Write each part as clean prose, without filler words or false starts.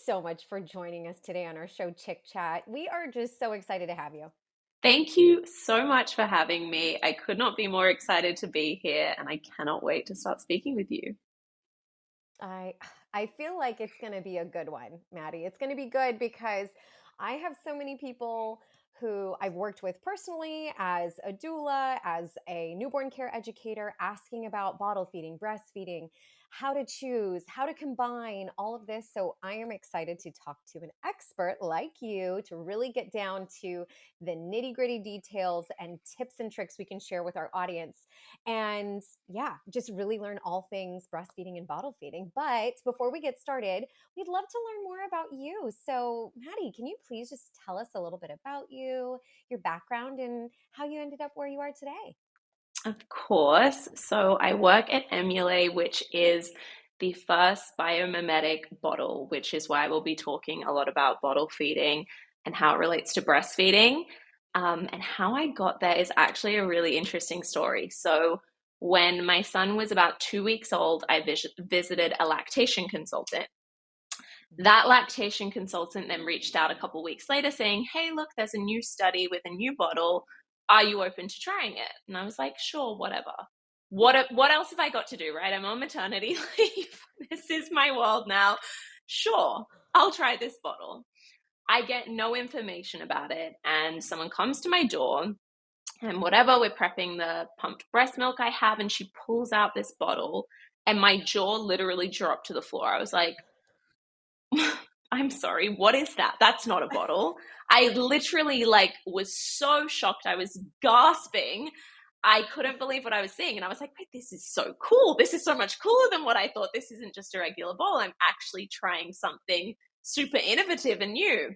so much for joining us today on our show, Chick Chat. We are just so excited to have you. Thank you so much for having me. I could not be more excited to be here, and I cannot wait to start speaking with you. I I feel like it's going to be a good one, Maddie. It's going to be good because I have so many people who I've worked with personally as a doula, as a newborn care educator, asking about bottle feeding, breastfeeding, how to choose, how to combine all of this. So I am excited to talk to an expert like you to really get down to the nitty gritty details and tips and tricks we can share with our audience and yeah, just really learn all things breastfeeding and bottle feeding. But before we get started, we'd love to learn more about you. So, Maddie, can you please just tell us a little bit about you, your background, and how you ended up where you are today? Of course. So I work at Emulait, which is the first biomimetic bottle, which is why we'll be talking a lot about bottle feeding and how it relates to breastfeeding. And how I got there is actually a really interesting story. So when my son was about 2 weeks old, I visited a lactation consultant. That lactation consultant then reached out a couple weeks later saying, "Hey, look, there's a new study with a new bottle. Are you open to trying it?" And I was like, "Sure, whatever." What else have I got to do, right? I'm on maternity leave. This is my world now. Sure, I'll try this bottle. I get no information about it, and someone comes to my door, and whatever, we're prepping the pumped breast milk I have, and she pulls out this bottle, and my jaw literally dropped to the floor. I was like, I'm sorry, what is that? That's not a bottle. I literally was so shocked. I was gasping. I couldn't believe what I was seeing. And I was like, wait, this is so cool. This is so much cooler than what I thought. This isn't just a regular bottle. I'm actually trying something super innovative and new.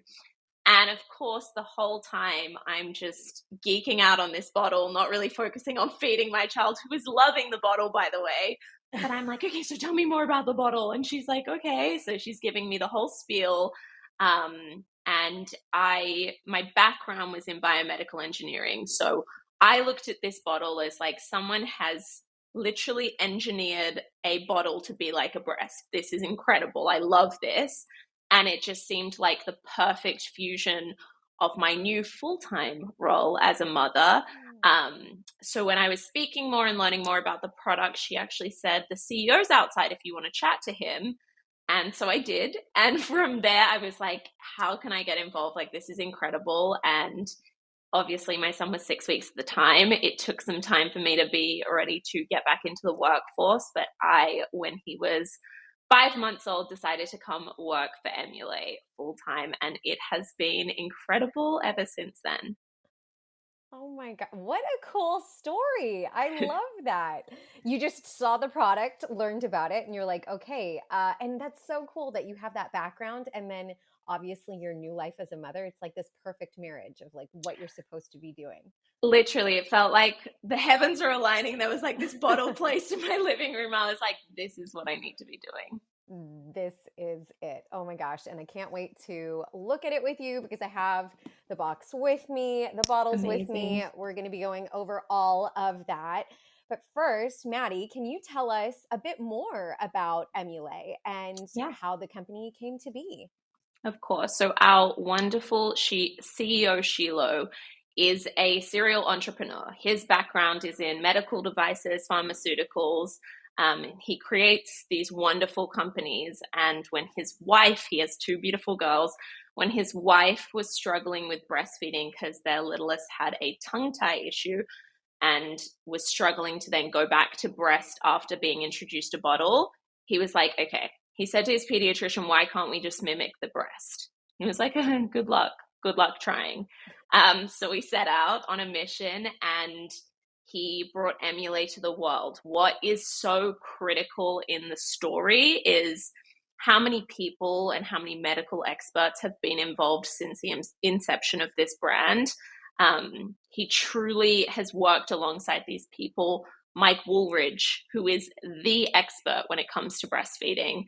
And of course, the whole time I'm just geeking out on this bottle, not really focusing on feeding my child, who is loving the bottle, by the way. But I'm like, okay, so tell me more about the bottle. And she's like, okay. So she's giving me the whole spiel. And my background was in biomedical engineering. So I looked at this bottle as like someone has literally engineered a bottle to be like a breast. This is incredible. I love this. And it just seemed like the perfect fusion of my new full-time role as a mother. So when I was speaking more and learning more about the product, she actually said, the CEO's outside if you want to chat to him. And so I did. And from there, I was like, how can I get involved? Like, this is incredible. And obviously, my son was 6 weeks at the time. It took some time for me to be ready to get back into the workforce. But when he was 5 months old, decided to come work for Emulate full time. And it has been incredible ever since then. Oh my God. What a cool story. I love that. You just saw the product, learned about it, and you're like, okay. And that's so cool that you have that background. And then obviously your new life as a mother, it's like this perfect marriage of like what you're supposed to be doing. Literally, it felt like the heavens are aligning. There was like this bottle placed in my living room. I was like, this is what I need to be doing. This is it. Oh my gosh. And I can't wait to look at it with you because I have the box with me, the bottles with Amazing. me. We're going to be going over all of that. But first, Maddie, can you tell us a bit more about Emulate and Yeah. how the company came to be? Of course. So our wonderful CEO Shilo is a serial entrepreneur. His background is in medical devices, pharmaceuticals. He creates these wonderful companies. And when his wife, he has two beautiful girls, when his wife was struggling with breastfeeding because their littlest had a tongue tie issue and was struggling to then go back to breast after being introduced to bottle, he was like, okay, he said to his pediatrician, why can't we just mimic the breast? He was like, good luck. Good luck trying. So we set out on a mission and he brought Emulate to the world. What is so critical in the story is how many people and how many medical experts have been involved since the inception of this brand. He truly has worked alongside these people. Mike Woolridge, who is the expert when it comes to breastfeeding.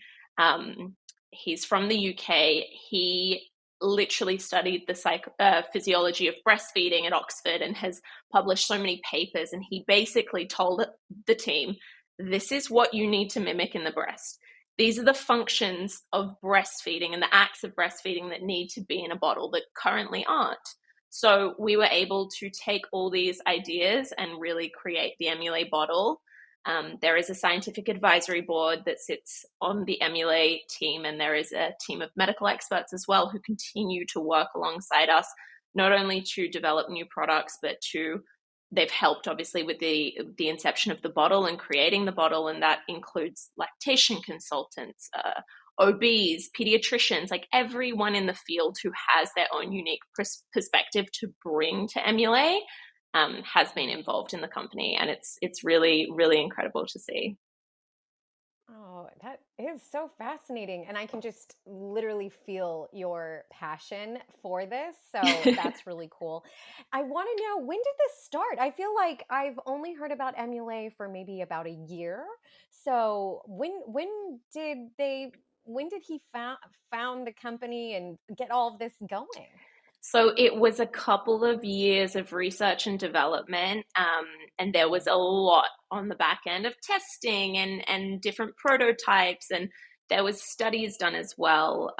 He's from the UK. He literally studied the physiology of breastfeeding at Oxford and has published so many papers. And he basically told the team, this is what you need to mimic in the breast. these are the functions of breastfeeding and the acts of breastfeeding that need to be in a bottle that currently aren't. So we were able to take all these ideas and really create the Emulait bottle. There is a scientific advisory board that sits on the Emulait team, and there is a team of medical experts as well who continue to work alongside us, not only to develop new products, but to they've helped obviously with the inception of the bottle and creating the bottle, and that includes lactation consultants, OBs, pediatricians, like everyone in the field who has their own unique perspective to bring to Emulait has been involved in the company, and it's really really incredible to see. Oh, that is so fascinating. And I can just literally feel your passion for this. So that's really cool. I want to know, when did this start? I feel like I've only heard about Emulay for maybe about a year. So when did he found the company and get all of this going? So it was a couple of years of research and development, and there was a lot on the back end of testing and different prototypes, and there was studies done as well.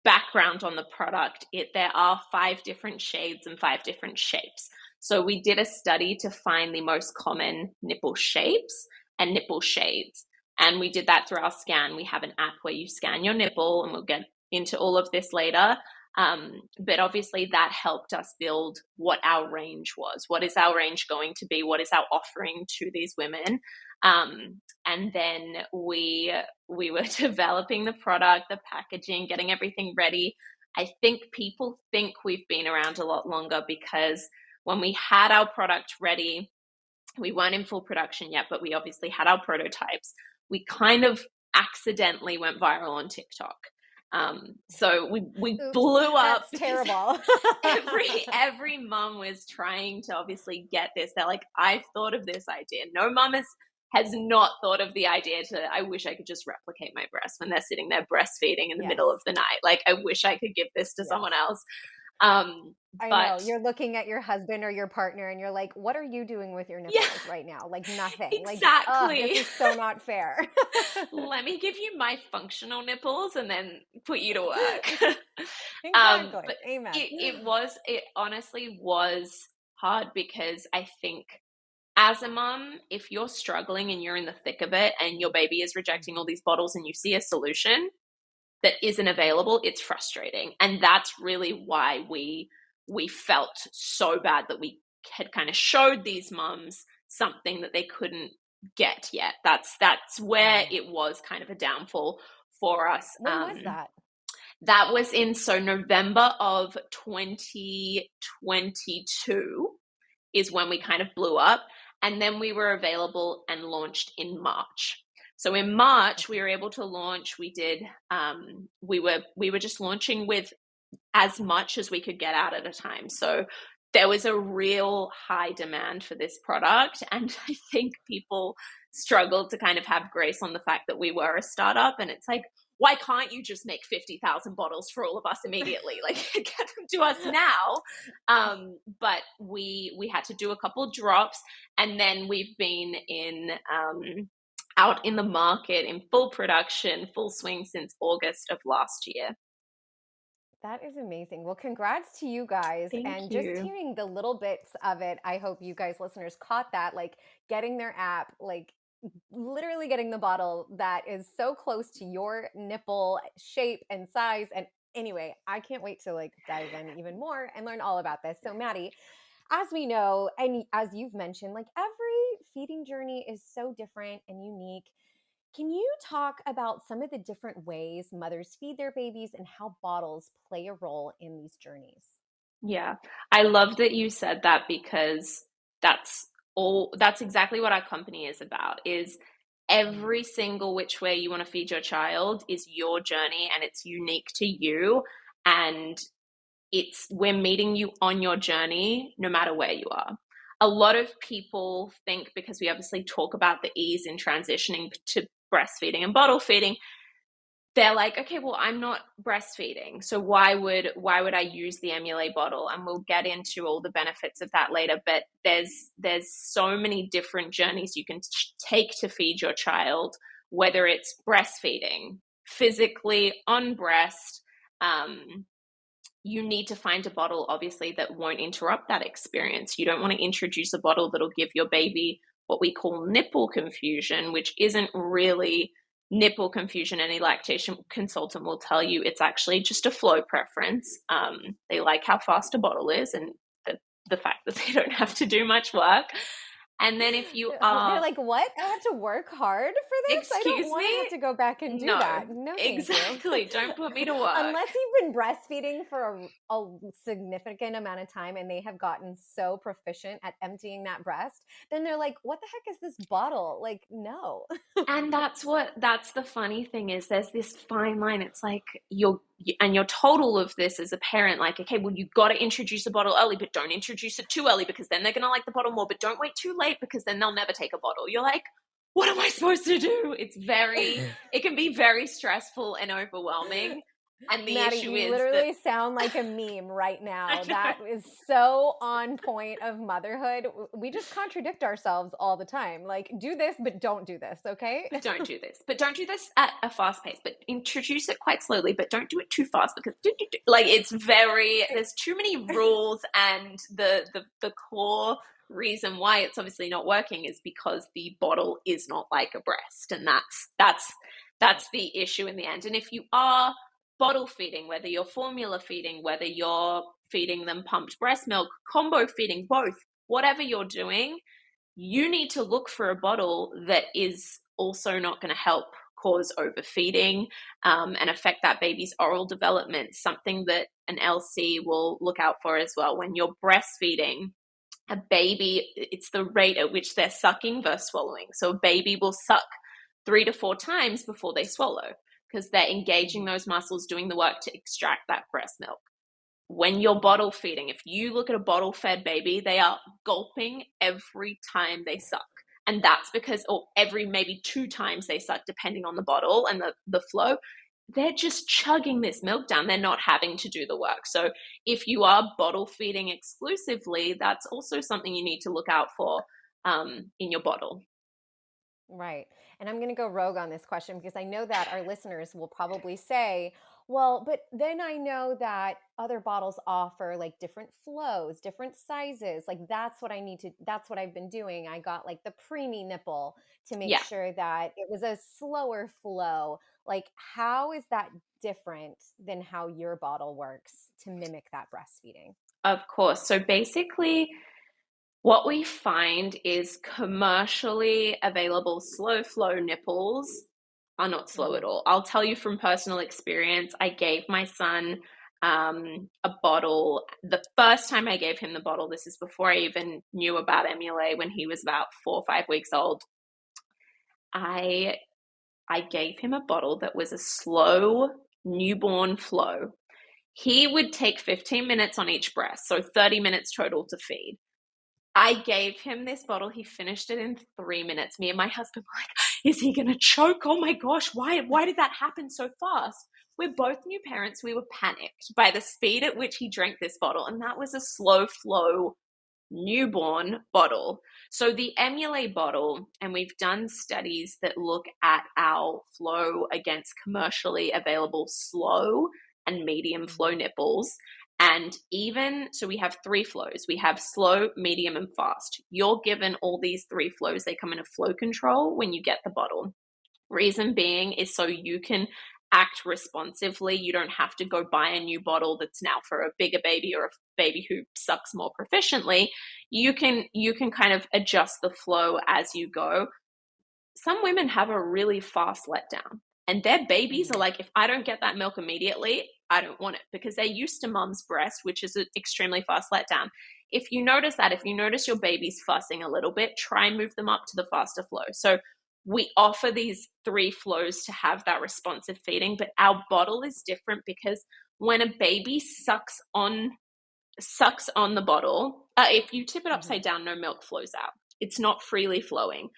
Background on the product: there are 5 different shades and 5 different shapes. So we did a study to find the most common nipple shapes and nipple shades, and we did that through our scan. We have an app where you scan your nipple, and we'll get into all of this later. But obviously that helped us build what our range was. What is our range going to be? What is our offering to these women? And then we were developing the product, the packaging, getting everything ready. I think people think we've been around a lot longer because when we had our product ready, we weren't in full production yet, but we obviously had our prototypes. We kind of accidentally went viral on TikTok. So we Oops, blew up that's because terrible. every mum was trying to obviously get this. They're like, I've thought of this idea. No mum has not thought of the idea to, I wish I could just replicate my breast when they're sitting there breastfeeding in the Yes, middle of the night. Like, I wish I could give this to yes. someone else. Um, I but know. You're looking at your husband or your partner and you're like, what are you doing with your yeah, nipples right now? Like nothing. Like, this exactly. is so not fair. Let me give you my functional nipples and then put you to work. Exactly. But Amen. it honestly was hard because I think as a mum, if you're struggling and you're in the thick of it and your baby is rejecting all these bottles and you see a solution that isn't available, it's frustrating. And that's really why we felt so bad that we had kind of showed these mums something that they couldn't get yet. That's where Wow. it was kind of a downfall for us. When was that? That was in November of 2022 is when we kind of blew up, and then we were available and launched in March. So in March we Okay. were able to launch. We did we were just launching with as much as we could get out at a time. So there was a real high demand for this product, and I think people struggled to kind of have grace on the fact that we were a startup, and it's like, why can't you just make 50,000 bottles for all of us immediately? Like, get them to us now. But we had to do a couple drops, and then we've been in out in the market in full production, full swing since August of last year. That is amazing. Well, congrats to you guys. Thank And just you. hearing the little bits of it, I hope you guys, listeners, caught that. Like getting their app, like literally getting the bottle that is so close to your nipple shape and size. And anyway, I can't wait to like dive in even more and learn all about this. So, Maddie, as we know, and as you've mentioned, like every feeding journey is so different and unique. Can you talk about some of the different ways mothers feed their babies and how bottles play a role in these journeys? Yeah. I love that you said that because that's that's exactly what our company is about is Mhm. every single which way you want to feed your child is your journey and it's unique to you, and it's we're meeting you on your journey no matter where you are. A lot of people think, because we obviously talk about the ease in transitioning to breastfeeding and bottle feeding, they're like, okay, well, I'm not breastfeeding, so why would I use the Emulate bottle? And we'll get into all the benefits of that later. But there's so many different journeys you can take to feed your child, whether it's breastfeeding, physically on breast, um, you need to find a bottle, obviously, that won't interrupt that experience. You don't want to introduce a bottle that'll give your baby what we call nipple confusion, which isn't really nipple confusion. Any lactation consultant will tell you it's actually just a flow preference. They like how fast a bottle is and the fact that they don't have to do much work. And then if you They're are, like, what? I have to work hard for this? I don't excuse want to have me? to go back and do No, that. No, thank you. exactly. Don't put me to work. Unless you've been breastfeeding for a significant amount of time and they have gotten so proficient at emptying that breast, then they're like, what the heck is this bottle? Like, no. And that's the funny thing is there's this fine line. It's like you're told all of this as a parent, like, okay, well, you got to introduce a bottle early, but don't introduce it too early because then they're going to like the bottle more, but don't wait too late because then they'll never take a bottle. You're like, what am I supposed to do? It can be very stressful and overwhelming. And the Madi, issue you is that literally sound like a meme right I now. know. That is so on point of motherhood. We just contradict ourselves all the time. Like, do this, but don't do this, okay? But don't do this. But don't do this at a fast pace. But introduce it quite slowly. But don't do it too fast because like it's very there's too many rules, and the core reason why it's obviously not working is because the bottle is not like a breast, and that's the issue in the end. And if you are bottle feeding, whether you're formula feeding, whether you're feeding them pumped breast milk, combo feeding, both, whatever you're doing, you need to look for a bottle that is also not going to help cause overfeeding and affect that baby's oral development, something that an LC will look out for as well. When you're breastfeeding, a baby, it's the rate at which they're sucking versus swallowing. So a baby will suck 3 to 4 times before they swallow because they're engaging those muscles, doing the work to extract that breast milk. When you're bottle feeding, if you look at a bottle fed baby, they are gulping every time they suck. And that's because, or every maybe 2 times they suck, depending on the bottle and the flow, they're just chugging this milk down. They're not having to do the work. So if you are bottle feeding exclusively, that's also something you need to look out for in your bottle. Right. And I'm going to go rogue on this question because I know that our listeners will probably say, well, but then I know that other bottles offer like different flows, different sizes. Like that's what I need to, that's what I've been doing. I got like the preemie nipple to make Yeah, sure that it was a slower flow. Like, how is that different than how your bottle works to mimic that breastfeeding? of course. So basically, what we find is commercially available slow flow nipples are not slow at Hmm. all. I'll tell you from personal experience, I gave my son a bottle. The first time I gave him the bottle, this is before I even knew about Emulait, when he was about 4 or 5 weeks old. I I gave him a bottle that was a slow newborn flow. He would take 15 minutes on each breast, so 30 minutes total to feed. I gave him this bottle. He finished it in 3 minutes. Me and my husband were like, is he going to choke? Oh my gosh, why did that happen so fast? We're both new parents. We were panicked by the speed at which he drank this bottle. And that was a slow flow newborn bottle. So the Emulate bottle, and we've done studies that look at our flow against commercially available slow and medium flow Hmm. nipples. And even so, we have 3 flows. We have slow, medium, and fast. You're given all these 3 flows. They come in a flow control when you get the bottle. Reason being is so you can act responsively. You don't have to go buy a new bottle that's now for a bigger baby or a baby who sucks more proficiently. You can kind of adjust the flow as you go. Some women have a really fast letdown, and their babies are Hmm. like, if I don't get that milk immediately, I don't want it, because they're used to mom's breast, which is an extremely fast letdown. If you notice that, if you notice your baby's fussing a little bit, try and move them up to the faster flow. So we offer these 3 flows to have that responsive feeding, but our bottle is different because when a baby sucks on the bottle, if you tip it Hmm. upside down, no milk flows out. It's not freely flowing.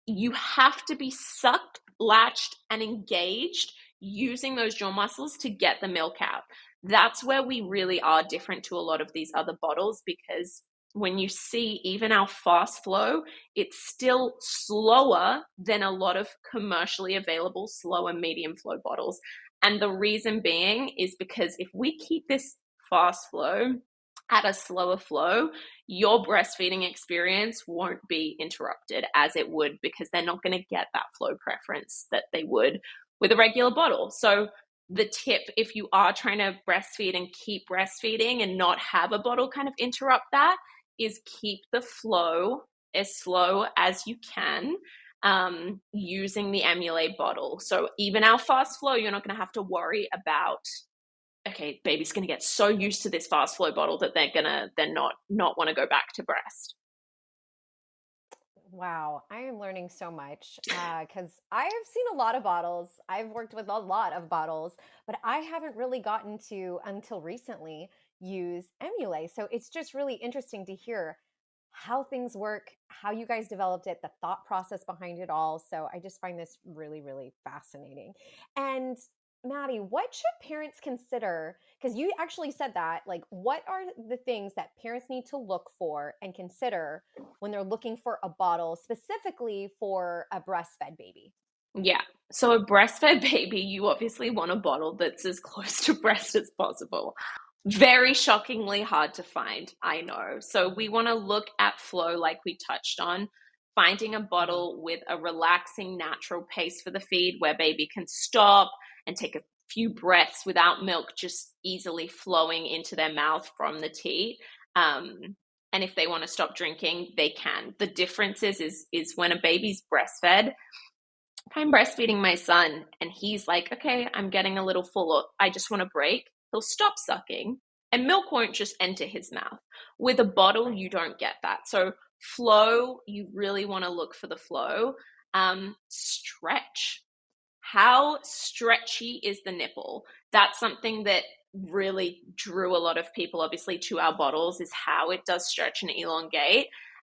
You have to be sucked, latched, and engaged using those jaw muscles to get the milk out. That's where we really are different to a lot of these other bottles, because when you see even our fast flow, it's still slower than a lot of commercially available slow and medium flow bottles. And the reason being is because if we keep this fast flow at a slower flow, your breastfeeding experience won't be interrupted as it would, because they're not going to get that flow preference that they would with a regular bottle. So the tip, if you are trying to breastfeed and keep breastfeeding and not have a bottle kind of interrupt that, is keep the flow as slow as you can, using the Emulait bottle. So even our fast flow, you're not going to have to worry about, okay, baby's going to get so used to this fast flow bottle that they're going to then not want to go back to breast. Wow, I am learning so much because I have seen a lot of bottles. I've worked with a lot of bottles, but I haven't really gotten to, until recently, use Emulate. So it's just really interesting to hear how things work, how you guys developed it, the thought process behind it all. So I just find this really, really fascinating. And Maddie, what should parents consider? Because you actually said that, like, what are the things that parents need to look for and consider when they're looking for a bottle specifically for a breastfed baby? Yeah. So a breastfed baby, you obviously want a bottle that's as close to breast as possible. Very shockingly hard to find, I know. So we want to look at flow like we touched on, finding a Hmm. bottle with a relaxing, natural pace for the feed where baby can stop and take a few breaths without milk just easily flowing into their mouth from the teat. And if they want to stop drinking, they can. The difference is when a baby's breastfed, I'm breastfeeding my son and he's like, okay, I'm getting a little full. I just want a break. He'll stop sucking and milk won't just enter his mouth. With a bottle, Right. you don't get that. So, flow, you really want to look for the flow. Stretch. How stretchy is the nipple? That's something that really drew a lot of people, obviously, to our bottles, is how it does stretch and elongate.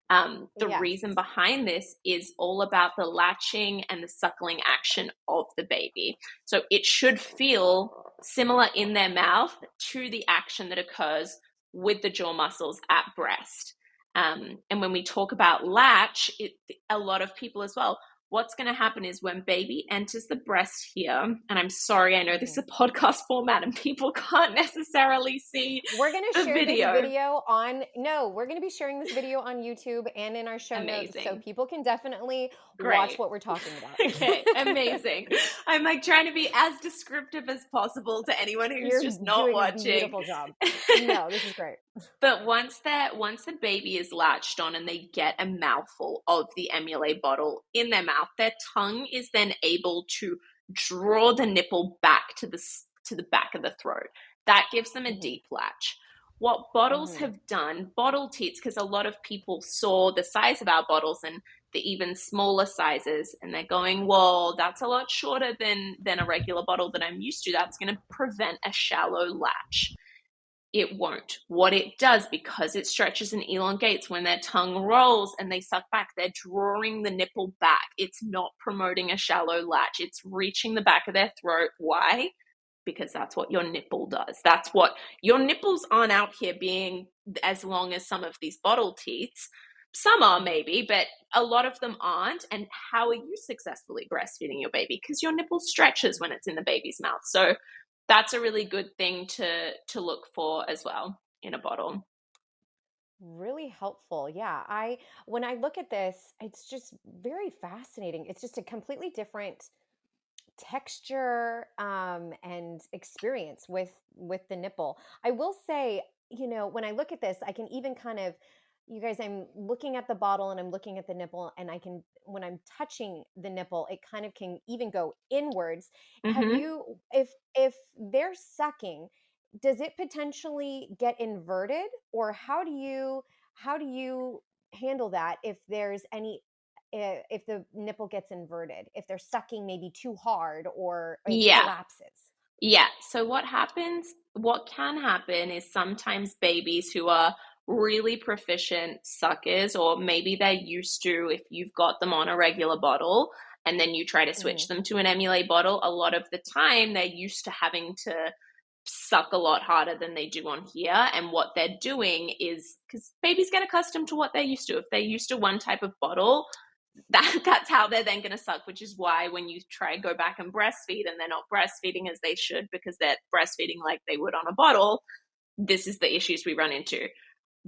The Yes. reason behind this is all about the latching and the suckling action of the baby. So it should feel similar in their mouth to the action that occurs with the jaw muscles at breast. And when we talk about latch, a lot of people as well, what's going to happen is when baby enters the breast here, and I'm sorry, I know this Mhm. is a podcast format and people can't necessarily see We're going to the share this video. video on, no, we're going to be sharing this video on YouTube and in our show notes so Amazing. people can definitely watch Great. what we're talking about. Okay, amazing. I'm like trying to be as descriptive as possible to anyone who's You're just not doing a watching. beautiful job. No, this is great. But once the baby is latched on and they get a mouthful of the Emulate bottle in their mouth, their tongue is then able to draw the nipple back to the back of the throat. That gives them a Hmm. deep latch. What bottles Hmm. have done, bottle teats, because a lot of people saw the size of our bottles and the even smaller sizes, and they're going, "Well, that's a lot shorter than a regular bottle that I'm used to. That's going to prevent a shallow latch." It won't. What it does, because it stretches and elongates when their tongue rolls and they suck back, they're drawing the nipple back. It's not promoting a shallow latch. It's reaching the back of their throat. Why? Because that's what your nipple does. That's what your nipples aren't out here being as long as some of these bottle teats. Some are Hmm. maybe, but a lot of them aren't. And how are you successfully breastfeeding your baby? Because your nipple stretches when it's in the baby's mouth. So that's a really good thing to look for as well in a bottle. Really helpful. Yeah. When I look at this, it's just very fascinating. It's just a completely different texture and experience with the nipple. I will say, when I look at this, I can even kind of, you guys, I'm looking at the bottle and I'm looking at the nipple, and I can, when I'm touching the nipple, it kind of can even go inwards. Have Mm-hmm. you, if they're sucking, does it potentially get inverted, or how do you handle that if there's any, if the nipple gets inverted, if they're sucking maybe too hard or it Yeah. collapses? Yeah. So what can happen is sometimes babies who are really proficient suckers, or maybe they're used to, if you've got them on a regular bottle and then you try to switch Hmm. them to an Emulate bottle, a lot of the time they're used to having to suck a lot harder than they do on here. And what they're doing is, because babies get accustomed to what they're used to. If they're used to one type of bottle, that's how they're then going to suck, which is why when you try go back and breastfeed and they're not breastfeeding as they should because they're breastfeeding like they would on a bottle, this is the issues we run into.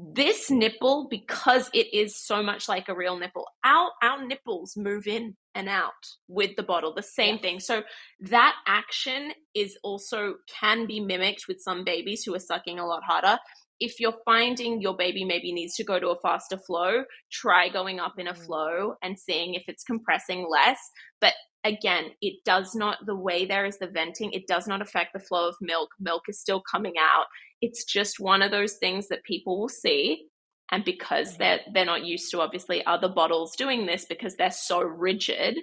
This nipple, because it is so much like a real nipple, our nipples move in and out with the bottle, the same Yes. thing. So that action is also can be mimicked with some babies who are sucking a lot harder. If you're finding your baby maybe needs to go to a faster flow, try going up in a Mm. flow and seeing if it's compressing less. But again, it does not, the way there is the venting, it does not affect the flow of milk. Milk is still coming out. It's just one of those things that people will see. And because Mm-hmm. they're not used to obviously other bottles doing this because they're so rigid,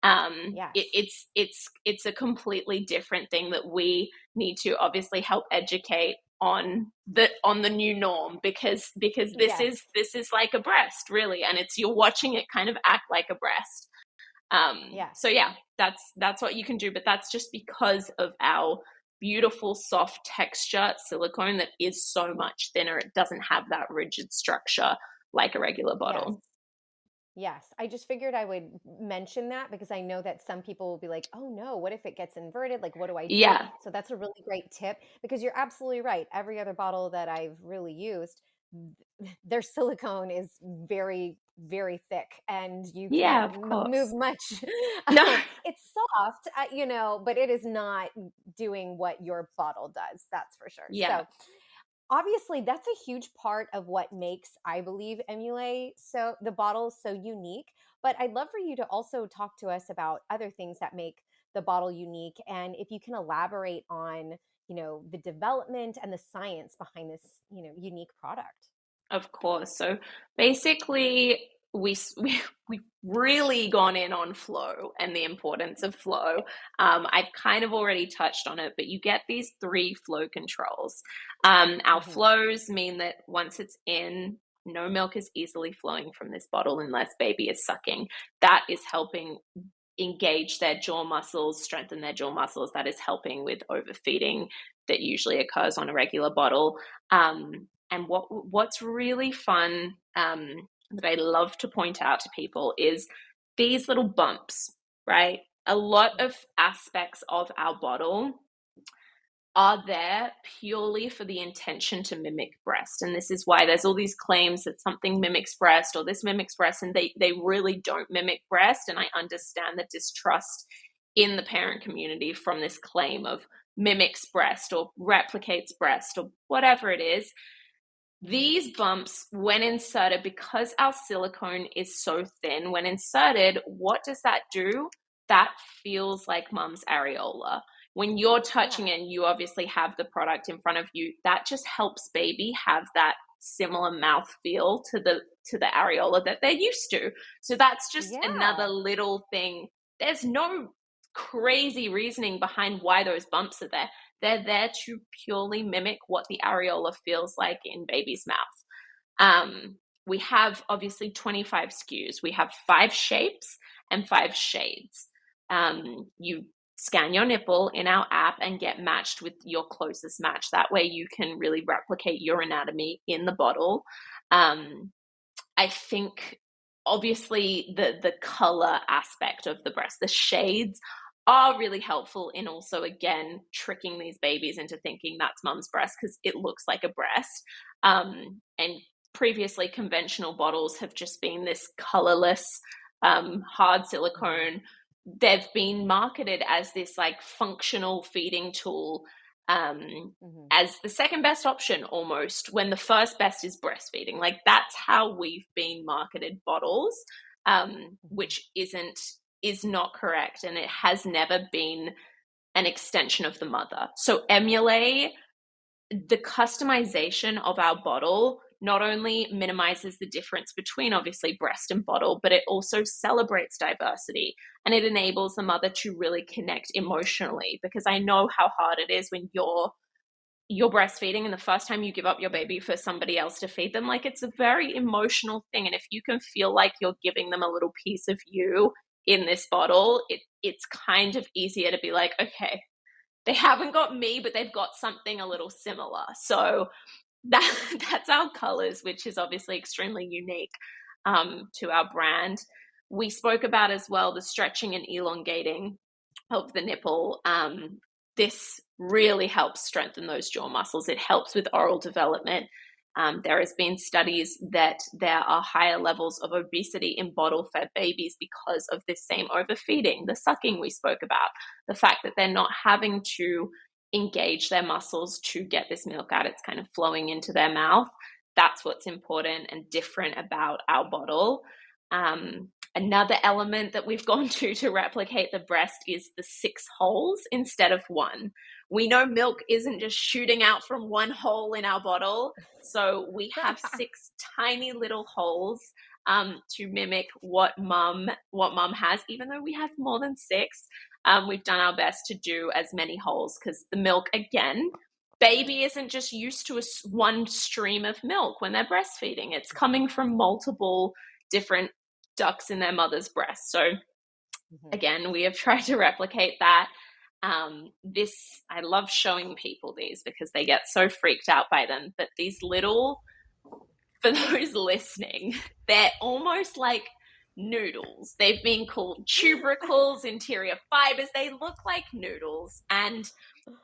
Yes. it's a completely different thing that we need to obviously help educate on the new norm, because Yes. this is like a breast really, and it's you're watching it kind of act like a breast. Yes. So yeah, that's what you can do, but that's just because of our beautiful soft texture silicone that is so much thinner. It doesn't have that rigid structure like a regular Yes. bottle. Yes, I just figured I would mention that because I know that some people will be like, "Oh no, what if it gets inverted? Like, what do I do?" Yeah, So that's a really great tip because you're absolutely right. Every other bottle that I've really used, their silicone is very, very thick and you yeah, can't of move course. much. No, It's soft, but it is not doing what your bottle does. That's for sure. yeah, So, obviously that's a huge part of what makes, I believe, Emulate so the bottle so unique, but I'd love for you to also talk to us about other things that make the bottle unique, and if you can elaborate on the development and the science behind this unique product. of course. So basically, we've really gone in on flow and the importance of flow. I've kind of already touched on it, but you get these three flow controls. Our Hmm. flows mean that once it's in, no milk is easily flowing from this bottle unless baby is sucking. That is helping engage their jaw muscles, strengthen their jaw muscles. That is helping with overfeeding that usually occurs on a regular bottle. And what's really fun, that I love to point out to people is these little bumps, right? A lot of aspects of our bottle are there purely for the intention to mimic breast. And this is why there's all these claims that something mimics breast or this mimics breast, and they really don't mimic breast. And I understand the distrust in the parent community from this claim of mimics breast or replicates breast or whatever it is. These bumps, when inserted, because our silicone is so thin, when inserted, what does that do? That feels like mum's areola. When you're touching Yeah. it and you obviously have the product in front of you, that just helps baby have that similar mouth feel to the areola that they're used to. So that's just another Yeah. little thing. There's no crazy reasoning behind why those bumps are there. They're there to purely mimic what the areola feels like in baby's mouth. We have obviously 25 SKUs. We have 5 shapes and 5 shades. You scan your nipple in our app and get matched with your closest match. That way you can really replicate your anatomy in the bottle. I think obviously the color aspect of the breast, the shades are really helpful in also again tricking these babies into thinking that's mum's breast because it looks like a breast. And previously conventional bottles have just been this colorless hard Hmm. silicone. They've been marketed as this like functional feeding tool, Hmm. as the second best option almost when the first best is breastfeeding. Like that's how we've been marketed bottles, Hmm. which is not correct, and it has never been an extension of the mother. So Emulate, the customization of our bottle not only minimizes the difference between obviously breast and bottle, but it also celebrates diversity, and it enables the mother to really connect emotionally, because I know how hard it is when you're breastfeeding and the first time you give up your baby for somebody else to feed them. Like it's a very emotional thing, and if you can feel like you're giving them a little piece of you in this bottle, it's kind of easier to be like, okay, they haven't got me, but they've got something a little similar. So that's our colors, which is obviously extremely unique to our brand. We spoke about as well the stretching and elongating of the nipple. This really helps strengthen those jaw muscles. It helps with oral development. There has been studies that there are higher levels of obesity in bottle-fed babies because of this same overfeeding, the sucking we spoke about, the fact that they're not having to engage their muscles to get this milk out. It's kind of flowing into their mouth. That's what's important and different about our bottle. Another element that we've gone to replicate the breast is the 6 holes instead of 1. We know milk isn't just shooting out from one hole in our bottle, so we have 6 tiny little holes to mimic what mum has. Even though we have more than 6, we've done our best to do as many holes because the milk, again, baby isn't just used to one stream of milk when they're breastfeeding. It's coming from multiple different ducts in their mother's breast. So Mhm. again, we have tried to replicate that. I love showing people these because they get so freaked out by them. But these little, for those listening, they're almost like noodles. They've been called tubercles, interior fibers. They look like noodles. And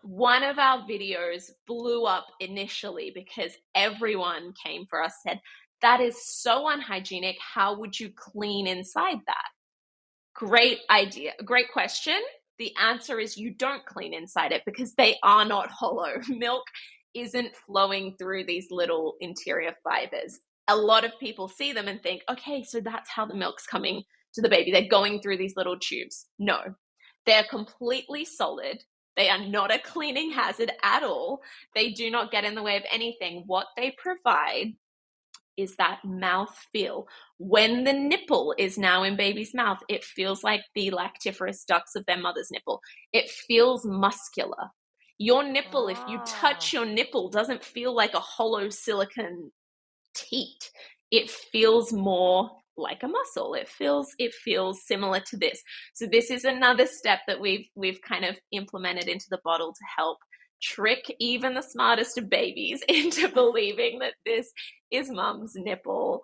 one of our videos blew up initially because everyone came for us, said, that is so unhygienic. How would you clean inside that? Great idea. Great question. The answer is you don't clean inside it because they are not hollow. Milk isn't flowing through these little interior fibers. A lot of people see them and think, okay, so that's how the milk's coming to the baby. They're going through these little tubes. No, they're completely solid. They are not a cleaning hazard at all. They do not get in the way of anything. What they provide is that mouth feel. When the nipple is now in baby's mouth, it feels like the lactiferous ducts of their mother's nipple. It feels muscular. Your nipple, if you touch Ah, your nipple, doesn't feel like a hollow silicone teat. It feels more like a muscle. It feels similar to this. So this is another step that we've kind of implemented into the bottle to help trick even the smartest of babies into believing that this is mum's nipple.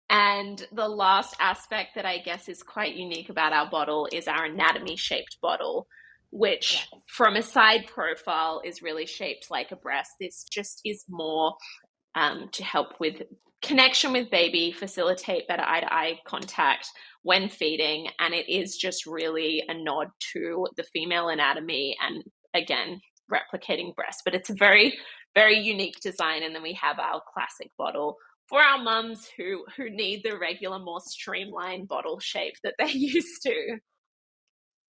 And the last aspect that I guess is quite unique about our bottle is our anatomy shaped bottle, which yes. from a side profile is really shaped like a breast. This just is more to help with connection with baby, facilitate better eye to eye contact when feeding. And it is just really a nod to the female anatomy and, again, replicating breast. But it's a very, very unique design. And then we have our classic bottle for our mums who need the regular, more streamlined bottle shape that they're used to.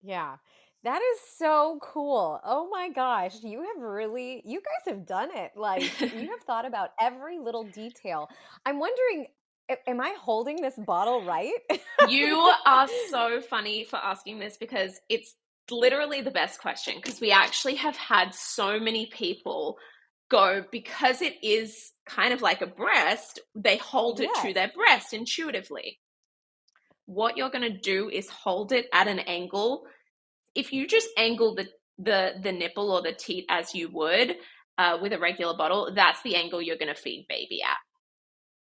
Yeah. That is so cool. Oh my gosh. You guys have done it. Like, you have thought about every little detail. I'm wondering, am I holding this bottle right? You are so funny for asking this because it's literally the best question because we actually have had so many people go because it is kind of like a breast, they hold it to Yes. their breast intuitively. What you're going to do is hold it at an angle. If you just angle the nipple or the teat as you would with a regular bottle, that's the angle you're going to feed baby at.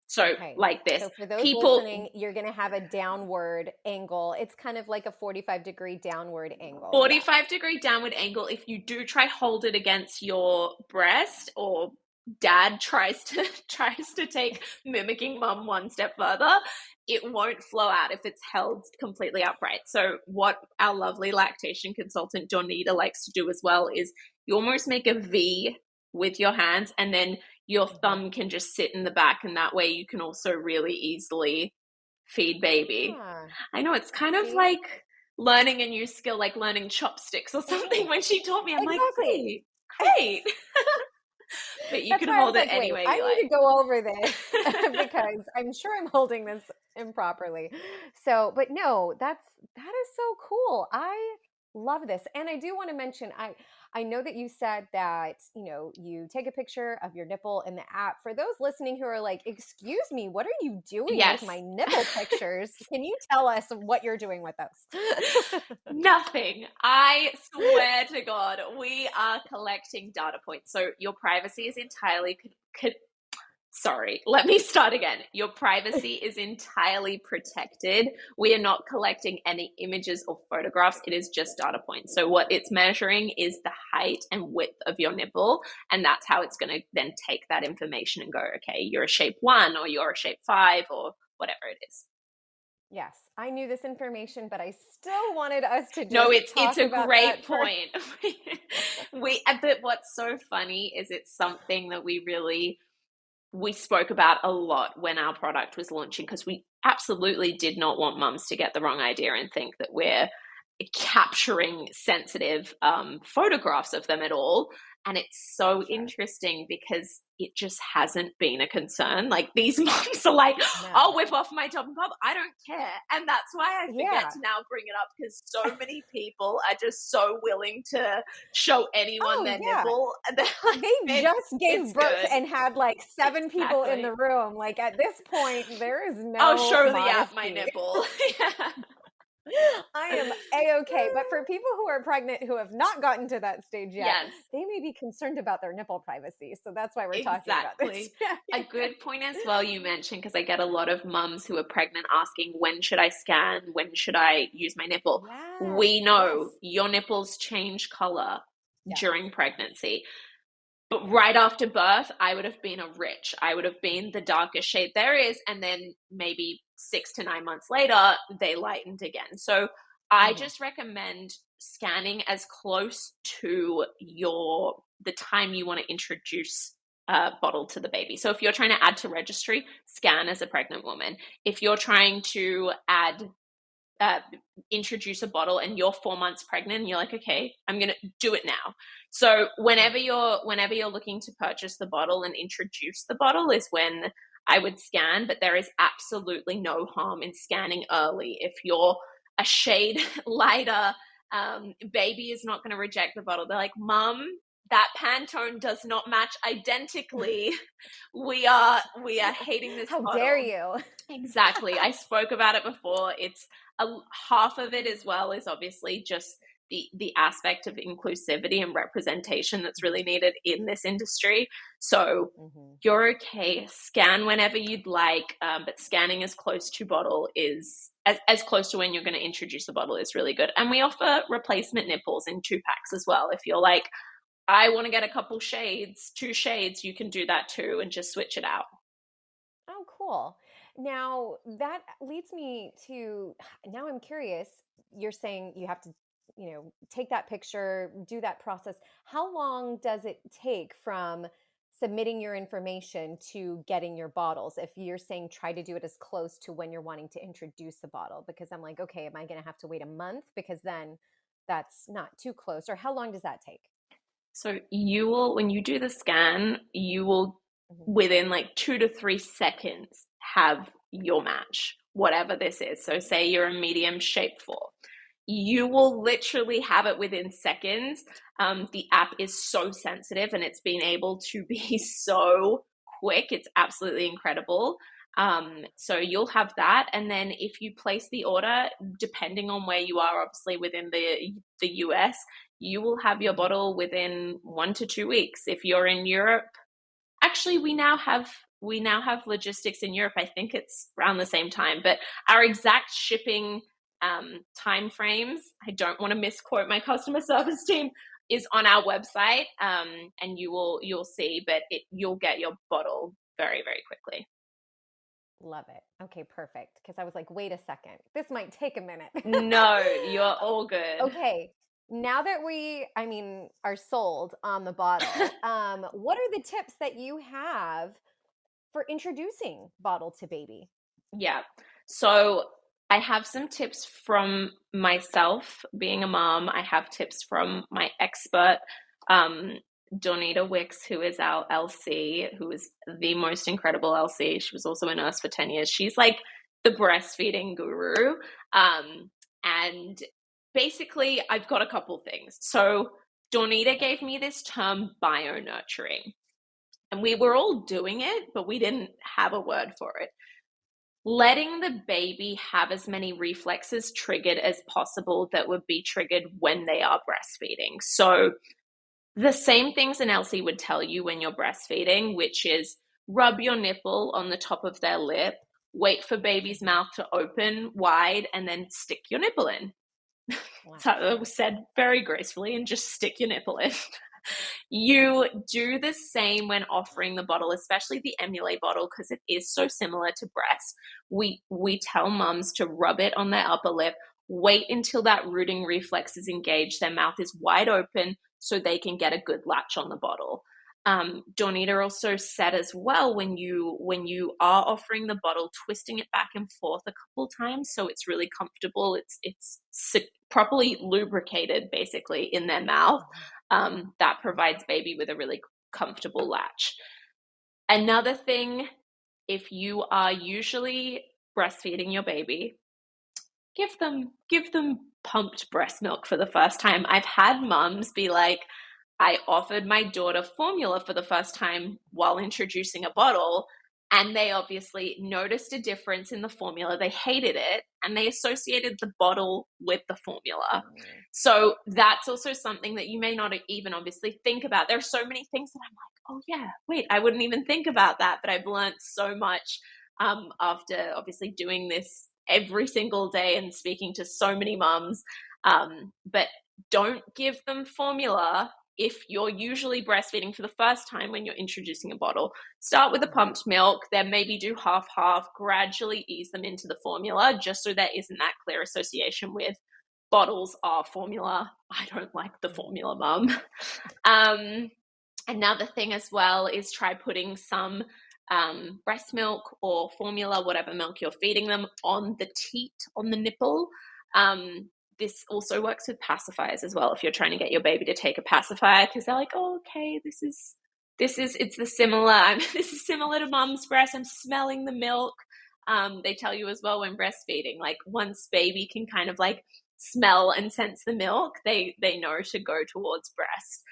So Okay. like this, So for those people listening, you're going to have a downward angle. It's kind of like a 45-degree downward angle. Yes. 45-degree downward angle. If you do try hold it against your breast, or dad tries to take mimicking mum one step further, it won't flow out if it's held completely upright. So what our lovely lactation consultant Donita likes to do as well is you almost make a V with your hands, and then your Mhm. thumb can just sit in the back, and that way you can also really easily feed baby. Ah, I know it's kind of see? like learning a new skill, like learning chopsticks or It something. is. When she taught me, I'm like, Exactly. great, great. But you That's can why I was hold it like, any wait, way I you need like. to go over this because I'm sure I'm holding this improperly. So, but no, that is so cool. Love this. And I do want to mention, I know that you said that, you take a picture of your nipple in the app. For those listening who are like, "Excuse me, what are you doing with Yes. my nipple pictures?" Can you tell us what you're doing with those? Nothing. I swear to God, we are collecting data points. So your privacy is entirely sorry, let me start again. Your privacy is entirely protected. We are not collecting any images or photographs. It is just data points. So what it's measuring is the height and width of your nipple. And that's how it's going to then take that information and go, okay, you're a shape 1 or you're a shape 5 or whatever it is. Yes, I knew this information, but I still wanted us to No, just it's talk a about great that for. point. But what's so funny is it's something that we spoke about a lot when our product was launching, because we absolutely did not want mums to get the wrong idea and think that we're capturing sensitive photographs of them at all. And it's so Sure. interesting because it just hasn't been a concern. Like these moms are like, I'll No. whip off my top and pop. I don't care. And that's why I forget Yeah. to now bring it up, because so many people are just so willing to show anyone Oh, their yeah. nipple. They're like, They just it's gave birth good. and had like seven people in the Exactly. room. Like at this point, there is I'll no show the app my modesty. nipple. Yeah. I am a-okay. But for people who are pregnant who have not gotten to that stage yet, Yes, they may be concerned about their nipple privacy. So that's why we're talking about this. exactly. A good point as well you mentioned, because I get a lot of mums who are pregnant asking, when should I scan? When should I use my nipple? Yes. We Yes. know your nipples change color Yes. during pregnancy. But right after birth, I would have been a rich. I would have been the darkest shade there is. And then maybe 6 to 9 months later, they lightened again. So I Hmm. just recommend scanning as close to the time you want to introduce a bottle to the baby. So if you're trying to add to registry, scan as a pregnant woman. If you're trying to uh, introduce a bottle and you're 4 months pregnant and you're like, okay, I'm gonna do it now. So Yeah. whenever you're looking to purchase the bottle and introduce the bottle is when I would scan. But there is absolutely no harm in scanning early. If you're a shade lighter, baby is not going to reject the bottle. They're like, mom, that Pantone does not match identically. We are hating this How dare bottle. you? Exactly. I spoke about it before. It's a half of it as well is obviously just the aspect of inclusivity and representation that's really needed in this industry. So Hmm. you're okay. Scan whenever you'd like, but scanning as close to bottle is as close to when you're going to introduce a bottle is really good. And we offer replacement nipples in 2 packs as well. If you're like, I want to get a couple shades, 2 shades, you can do that too and just switch it out. Oh, cool. Now that leads me to, now I'm curious. You're saying you have to, take that picture, do that process. How long does it take from submitting your information to getting your bottles? If you're saying try to do it as close to when you're wanting to introduce the bottle, because I'm like, okay, am I going to have to wait a month? Because then that's not too close. Or how long does that take? So you will, when you do the scan, you will Mhm. within like 2 to 3 seconds have your match, whatever this is. So say you're a medium shape 4. You will literally have it within seconds. The app is so sensitive and it's been able to be so quick. It's absolutely incredible. So you'll have that. And then if you place the order, depending on where you are, obviously within the US, you will have your Mhm. bottle within 1 to 2 weeks. If you're in Europe, actually we now have logistics in Europe. I think it's around the same time, but our exact shipping time frames, I don't want to misquote my customer service team, is on our website, and you'll see, but you'll get your bottle very very quickly. Love it. Okay, perfect. Because I was like, wait a second, this might take a minute. No, you're all good. Okay, now that are sold on the bottle, what are the tips that you have for introducing bottle to baby? Yeah. So I have some tips from myself being a mom. I have tips from my expert, um, Donita Wicks, who is our LC, who is the most incredible LC. She was also a nurse for 10 years. She's like the breastfeeding guru. And basically, I've got a couple things. So Dornita gave me this term bio nurturing, and we were all doing it, but we didn't have a word for it. Letting the baby have as many reflexes triggered as possible that would be triggered when they are breastfeeding. So the same things an Elsie would tell you when you're breastfeeding, which is rub your nipple on the top of their lip, wait for baby's Mhm. mouth to open wide, and then stick your nipple in. Wow. So it was said very gracefully, and just stick your nipple in. You do the same when offering the bottle, especially the Emulait bottle, because it is so similar to breast. We tell mums to rub it on their upper lip, wait until that rooting reflex is engaged, their mouth is wide open, so they can get a good latch on the bottle. Dornita also said as well, when you are offering the bottle, twisting it back and forth a couple times so it's really comfortable. It's properly lubricated basically in their mouth. That provides baby with a really comfortable latch. Another thing, if you are usually breastfeeding your baby, give them pumped breast milk for the first time. I've had mums be like, I offered my daughter formula for the first time while introducing a bottle, and they obviously noticed a difference in the formula. They hated it, and they associated the bottle with the formula. Mm. So that's also something that you may not even obviously think about. There are so many things that I'm like, oh yeah, wait, I wouldn't even think about that, but I've learned so much after obviously doing this every single day and speaking to so many mums. But don't give them formula if you're usually breastfeeding for the first time when you're introducing a bottle. Start with the Mhm. pumped milk, then maybe do half-half, gradually ease them into the formula, just so there isn't that clear association with bottles are formula. I don't like the Mhm. formula, mum. Um, Another thing as well is try putting some breast milk or formula, whatever milk you're feeding them, on the teat, on the nipple. This also works with pacifiers as well. If you're trying to get your baby to take a pacifier, because they're like, oh, okay, it's the similar. This is similar to mum's breast. I'm smelling the milk. They tell you as well when breastfeeding, like once baby can kind of like smell and sense the milk, they know to go towards breast.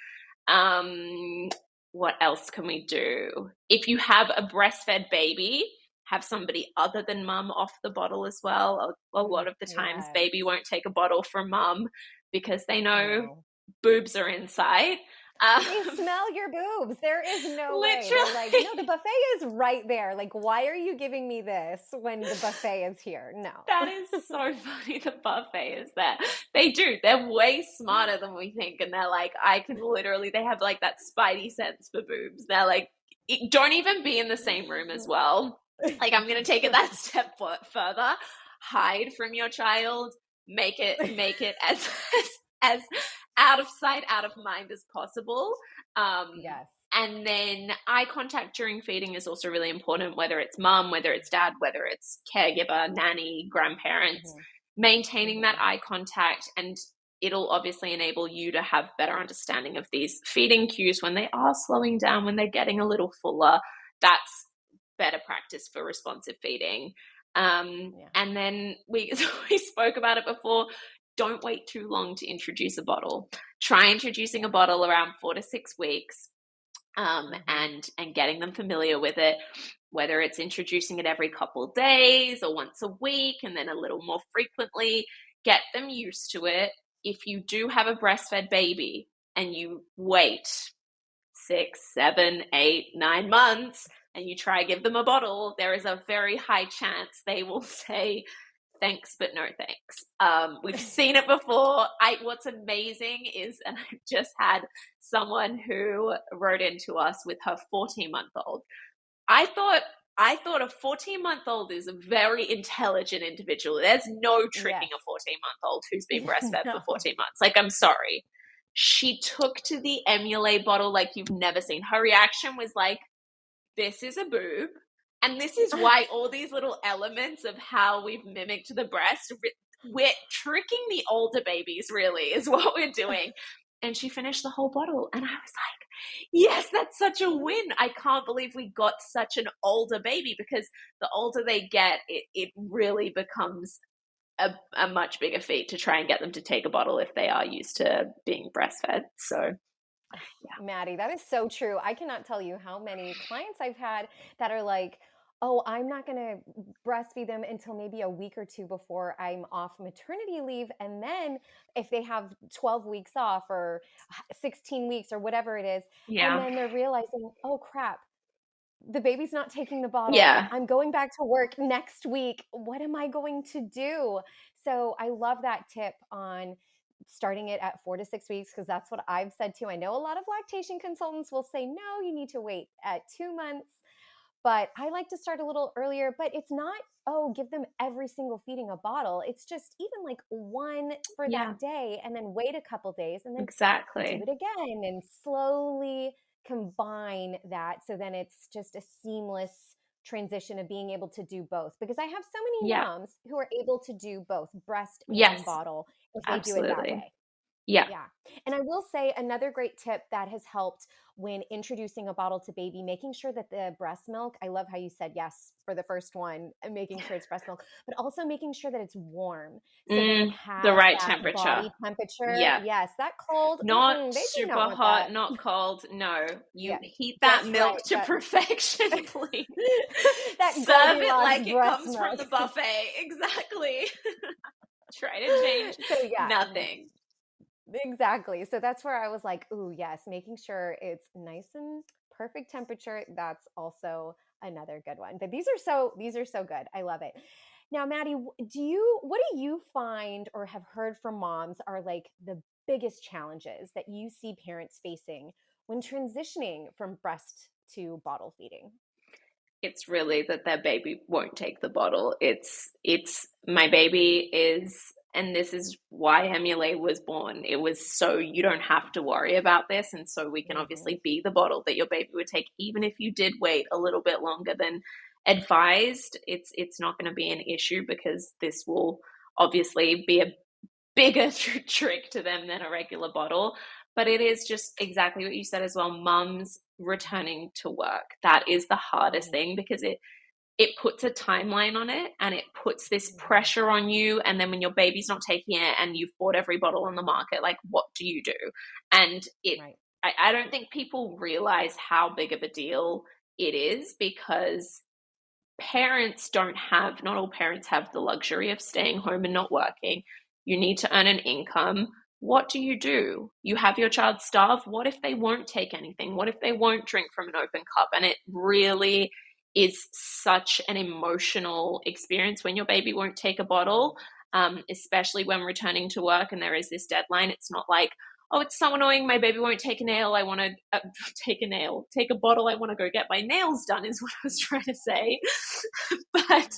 Um, what else can we do? If you have a breastfed baby, have somebody other than mum off the bottle as well. A lot of the times, Yes, baby won't take a bottle from mum because they I know know. boobs are inside. Um, They smell your boobs. There is no way. They're like, no, the literally. buffet is right there. Like, why are you giving me this when the buffet is here? No. That is so funny. The buffet is there. They do. They're way smarter than we think. And they're like, I can literally, they have like that spidey sense for boobs. They're like, don't even be in the same room as well. Like, I'm going to take it that step further. Hide from your child. Make it as out of sight, out of mind as possible. Um, Yes. and then eye contact during feeding is also really important, whether it's mum, whether it's dad, whether it's caregiver, nanny, grandparents, Hmm. maintaining that Hmm. eye contact. And it'll obviously enable you to have better understanding of these feeding cues when they are slowing down, when they're getting a little fuller. That's better practice for responsive feeding. Yeah. And then we spoke about it before. Don't wait too long to introduce a bottle. Try introducing a Yeah. bottle around 4 to 6 weeks, Hmm. and getting them familiar with it, whether it's introducing it every couple of days or once a week and then a little more frequently. Get them used to it. If you do have a breastfed baby and you wait 6, 7, 8, 9 months and you try give them a bottle, there is a very high chance they will say thanks but no thanks. We've seen it before. What's amazing is, and I've just had someone who wrote into us with her 14-month-old. I thought I thought a 14-month-old is a very intelligent individual. There's no tricking Yes. a 14-month-old who's been breastfed for No. 14 months. Like, I'm sorry. She took to the Emulait bottle like you've never seen. Her reaction was like, this is a boob. And this is why all these little elements of how we've mimicked the breast, we're tricking the older babies, really, is what we're doing. And she finished the whole bottle. And I was like, yes, that's such a win. I can't believe we got such an older baby, because the older they get, it really becomes a much bigger feat to try and get them to take a bottle if they are used to being breastfed. So yeah. Maddie, that is so true. I cannot tell you how many clients I've had that are like, oh, I'm not going to breastfeed them until maybe a week or two before I'm off maternity leave. And then if they have 12 weeks off or 16 weeks or whatever it is, and Yeah. then they're realizing, oh crap, the baby's not taking the bottle. Yeah. I'm going back to work next week. What am I going to do? So I love that tip on starting it at 4 to 6 weeks because that's what I've said too. I know a lot of lactation consultants will say, no, you need to wait at 2 months. But I like to start a little earlier, but it's not, oh, give them every single feeding a bottle. It's just even like one for Yeah. that day and then wait a couple days and then do Exactly. it again and slowly combine that. So then it's just a seamless transition of being able to do both. Because I have so many Yeah. moms who are able to do both breast and Yes. bottle if they do it that Absolutely. way. Yeah. Yeah. And I will say another great tip that has helped when introducing a bottle to baby, making sure that the breast milk, I love how you said yes for the first one, and making sure it's breast milk, but also making sure that it's warm. So then it The has right that temperature. body temperature. Yeah. Yes, that cold, Not they do not super want hot, that. not cold. No, you Yeah, heat that just milk right. to That perfection, please. that Serve it Goldilocks like it breast comes from milk. the buffet. Exactly. Try to change So yeah, nothing. exactly. So that's where I was like, ooh, yes, making sure it's nice and perfect temperature. That's also another good one. But these are so good. I love it. Now, Maddie, what do you find or have heard from moms are like the biggest challenges that you see parents facing when transitioning from breast to bottle feeding? It's really that their baby won't take the bottle. It's my baby is, and this is why Emulait was born. It was so you don't have to worry about this, and so we can Hmm. obviously be the bottle that your baby would take, even if you did wait a little bit longer than advised. It's not going to be an issue because this will obviously be a bigger trick to them than a regular bottle. But it is just exactly what you said as well. Mums returning to work. That is the hardest Hmm. thing because it puts a timeline on it and it puts this Hmm. pressure on you. And then when your baby's not taking it and you've bought every bottle on the market, like what do you do? And Right. I don't think people realize how big of a deal it is because parents don't have, not all parents have the luxury of staying home and not working. You need to earn an income. What do? You have your child starve. What if they won't take anything? What if they won't drink from an open cup? And it really is such an emotional experience when your baby won't take a bottle, especially when returning to work and there is this deadline. It's not like, oh, it's so annoying. My baby won't take a nail. I want to take a bottle. I want to go get my nails done, is what I was trying to say. But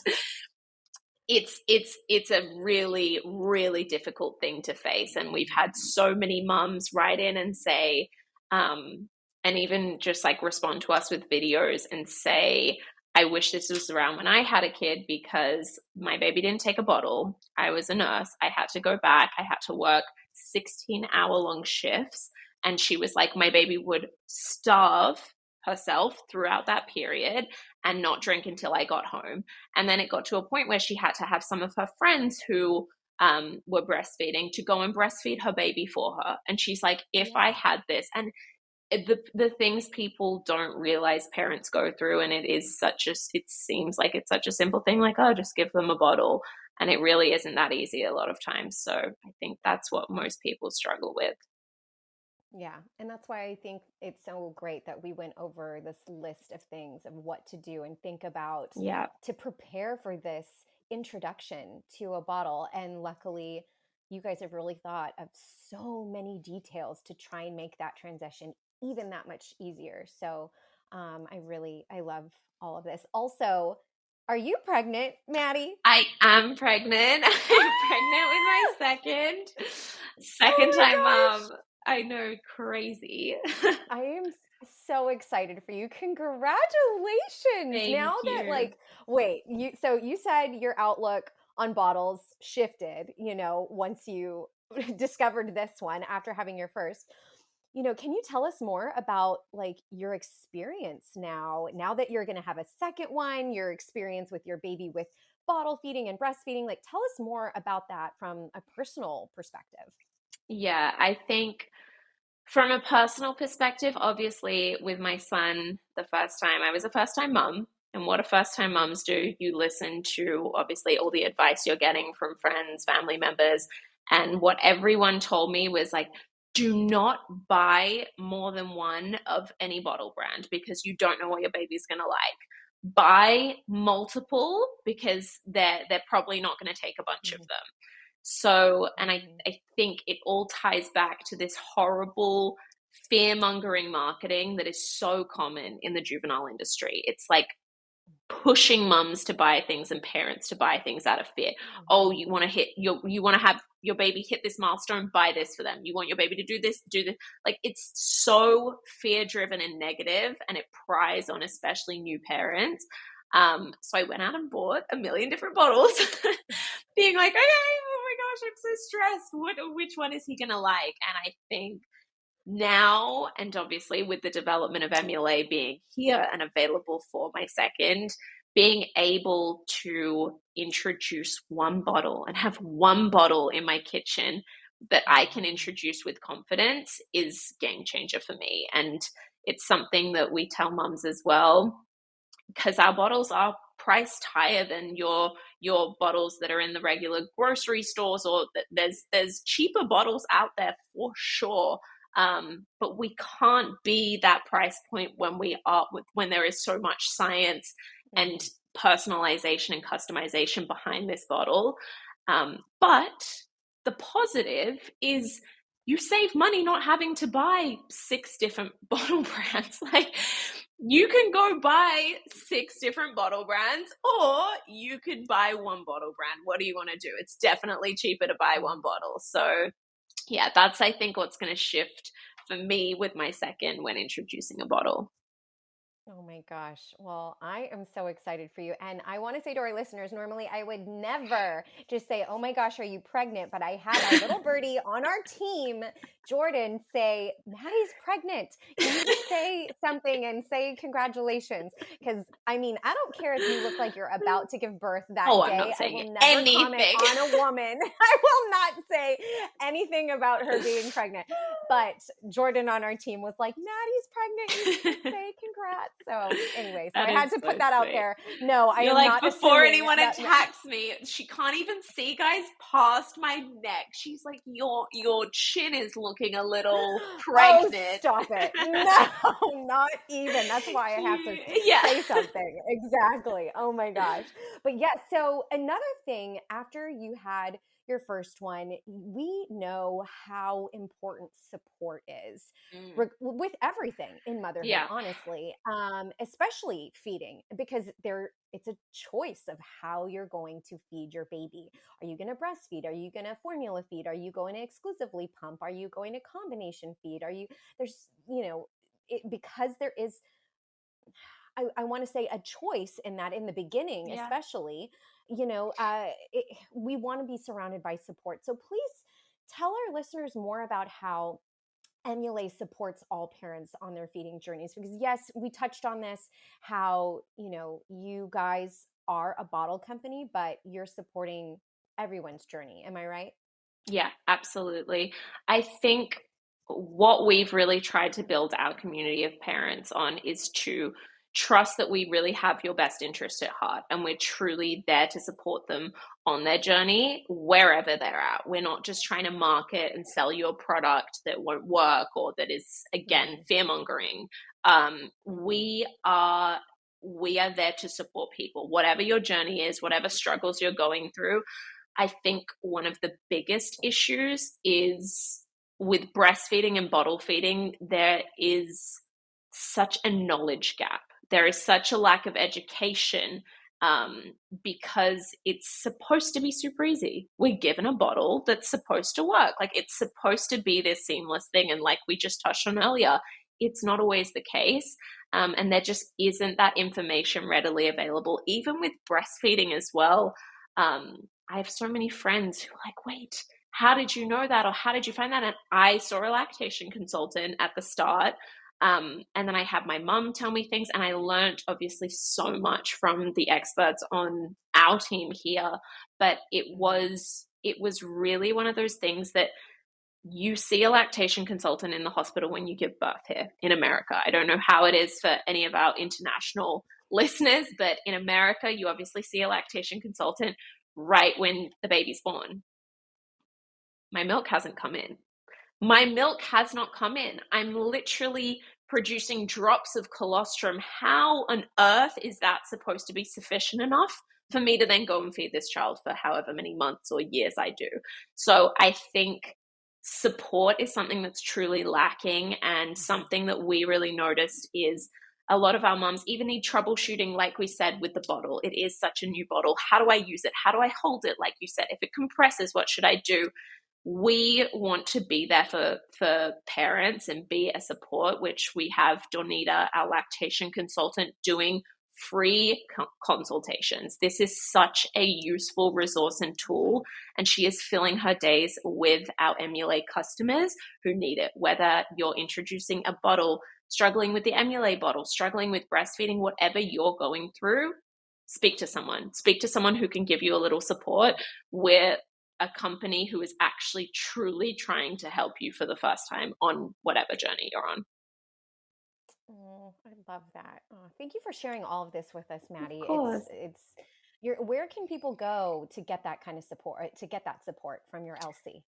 it's a really really difficult thing to face, and we've had so many mums write in and say, and even just like respond to us with videos and say, I wish this was around when I had a kid because my baby didn't take a bottle. I was a nurse. I had to go back. I had to work 16-hour long shifts. And she was like, my baby would starve herself throughout that period and not drink until I got home. And then it got to a point where she had to have some of her friends who were breastfeeding to go and breastfeed her baby for her. And she's like, if I Yeah. had this, and the things people don't realize parents go through, and it seems like it's such a simple thing, like, oh, just give them a bottle. And it really isn't that easy a lot of times. So I think that's what most people struggle with. Yeah. And that's why I think it's so great that we went over this list of things of what to do and think about Yeah. to prepare for this introduction to a bottle. And luckily, you guys have really thought of so many details to try and make that transition even that much easier. So I love all of this. Also, are you pregnant, Maddie? I am pregnant. I'm pregnant with my second Oh time my gosh. mom. I know, crazy. I am so excited for you. Congratulations. Thank Now that you. you said your outlook on bottles shifted, once you discovered this one after having your first. Can you tell us more about like your experience now that you're going to have a second one, your experience with your baby with bottle feeding and breastfeeding. Like, tell us more about that from a personal perspective. Yeah, I think from a personal perspective, obviously, with my son, the first time I was a first time mum. And what do first time Mhm. mums do? You listen to obviously all the advice you're getting from friends, family members. And what everyone told me was like, do not buy more than one of any bottle brand because you don't know what your baby's going to like. Buy multiple because they're probably not going to take a bunch of Mhm. them. So, and Mhm. I think it all ties back to this horrible fear mongering marketing that is so common in the juvenile industry. It's like pushing mums to buy things and parents to buy things out of fear. Oh, Mhm. you want to have your baby hit this milestone, buy this for them. You want your baby to do this, do this. Like it's so fear driven and negative, and it pries on especially new parents. So I went out and bought a million different bottles, being like, okay, oh my gosh, I'm so stressed. Which one is he gonna like? And I think now, and obviously with the development of Emulait being here and available for my second, being able to introduce one bottle and have one bottle in my kitchen that I can Mhm. introduce with confidence is game changer for me. And it's something that we tell mums as well because our bottles are priced higher than your bottles that are in the regular grocery stores, or there's cheaper bottles out there for sure. But we can't be that price point when there is so much science and Mhm. personalization and customization behind this bottle. But the positive is you save money not having to buy six different bottle brands. Like you can go buy six different bottle brands, or you could buy one bottle brand. What do you want to do? It's definitely cheaper to buy one Mhm. bottle. So, yeah, that's I think what's going to shift for me with my second when introducing a bottle. Oh my gosh. Well, I am so excited for you. And I want to say to our listeners, normally I would never just say, oh my gosh, are you pregnant? But I had a little birdie on our team, Jordan, say, Maddie's pregnant. You need to say something and say congratulations. Because I mean, I don't care if you look like you're about to give birth Oh, that I'm day. not I saying will never comment anything. on a woman. I will not say anything about her being pregnant. But Jordan on our team was like, Maddie's pregnant. You need to say congrats. So, anyway, so That I is had to put so that out sweet. there. No, I You're am like, not before assuming anyone that. attacks me, she can't even see guys past my neck. She's like, your chin is looking a little Oh, pregnant. stop it. No, not even. That's why I have to Yeah. say something. Exactly. Oh my gosh. But yeah, so another thing, after you had your first one, we know how important support is Mm, with everything in motherhood, yeah. honestly, especially feeding, because it's a choice of how you're going to feed your baby. Are you going to breastfeed? Are you going to formula feed? Are you going to exclusively pump? Are you going to combination feed? There's, because there is, I want to say, a choice in that in the beginning, Yeah. especially, we want to be surrounded by support. So please tell our listeners more about how Emulate supports all parents on their feeding journeys, because yes, we touched on this, how, you guys are a bottle company, but you're supporting everyone's journey. Am I right? Yeah, absolutely. I think what we've really tried to build our community of parents on is to trust that we really have your best interest at heart and we're truly there to support them on their journey wherever they're at. We're not just trying to market and sell you a product that won't work or that is again Mhm. fear mongering. We are there to support people, whatever your journey is, whatever struggles you're going through. I think one of the biggest issues is with breastfeeding and bottle feeding, there is such a knowledge gap. There is such a lack of education um, because it's supposed to be super easy. We're given a bottle that's supposed to work. Like it's supposed to be this seamless thing. And like we just touched on earlier, it's not always the case. And there just isn't that information readily available, even with breastfeeding as well. I have so many friends who are like, wait, how did you know that? Or how did you find that? And I saw a lactation consultant at the start. And then I had my mum tell me things, and I learned obviously so much from the experts on our team here. But Mhm. it was really one of those things that you see a lactation consultant in the hospital when you give birth here in America. I don't know how it is for any of our international listeners, but in America, you obviously see a lactation consultant right when the baby's born. My milk hasn't come in. My milk has not come in. I'm literally producing drops of colostrum. How on earth is that supposed to be sufficient enough for me to then go and feed this child for however many months or years I do? So I think support is something that's truly lacking, and Mhm. something that we really noticed is a lot of our mums even need troubleshooting, like we said, with the bottle. It is such a new bottle. How do I use it? How do I hold it? Like you said, if it compresses, what should I do? We want to be there for parents and be a support, which we have Donita, our lactation consultant, doing free consultations. This is such a useful resource and tool, and she is filling her days with our Emulate customers who need it. Whether you're introducing a bottle, struggling with the Emulate bottle, struggling with breastfeeding, whatever you're going through, speak to someone. Speak to someone who can give you a little support. We're a company who is actually truly trying to help you for the first time on whatever journey you're on. Oh, I love that. Oh, thank you for sharing all of this with us, Of Maddie. course. It's where can people go to get that kind of support, to get that support from your LC?